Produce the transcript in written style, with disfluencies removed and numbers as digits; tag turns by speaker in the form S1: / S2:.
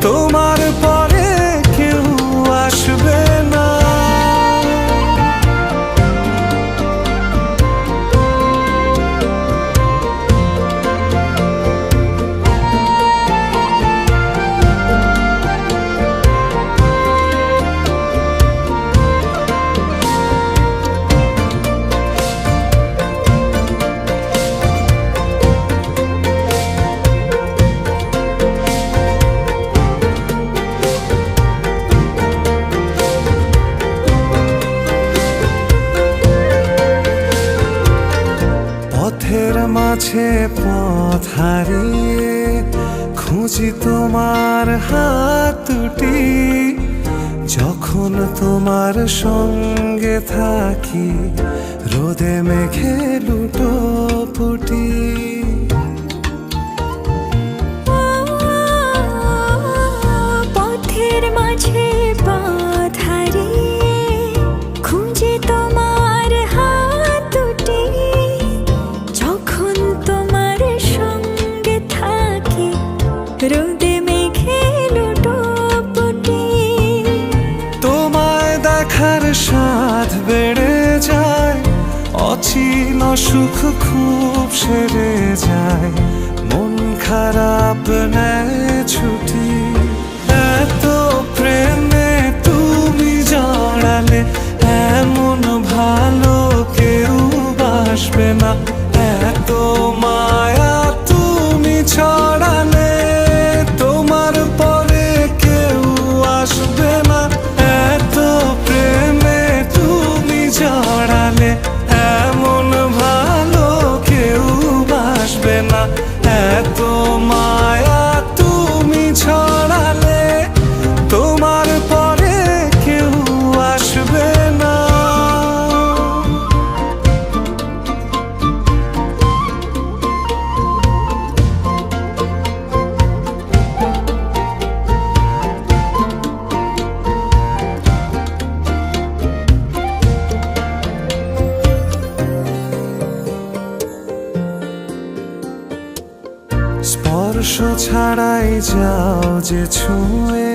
S1: তোমার পরে কেউ আসবে না। পথের মাঝে পথ হারিয়ে খুঁজি তোমার হাত দুটি, যখন তোমার সঙ্গে থাকি রোদে মেঘে লুটোপুটি।
S2: পথের মাঝে পথ হারিয়ে খুঁজি তোমার হাত দুটি, যখন তোমার সঙ্গে থাকি রোদে মেঘে লুটোপুটি।
S1: তোমায় দেখার স্বাদ বেড়ে যায়, অচিন সুখ খুব সেরে যায়, মন খারাপ নেয় ছুটি। এত প্রেমে তুমি জড়ালে এমন ভালো কেউ বাসবে না। এত মায়া তুমি ছড়ালে তোমার পরে কেউ আসবে না। এত প্রেমে তুমি জড়ালে এমন ভালো কেউ বাসবে না। এত মায়া তুমি ছড়ালে তোমার পরে কেউ আসবে না। স্পর্শ ছাড়াই যাও যে ছুঁয়ে,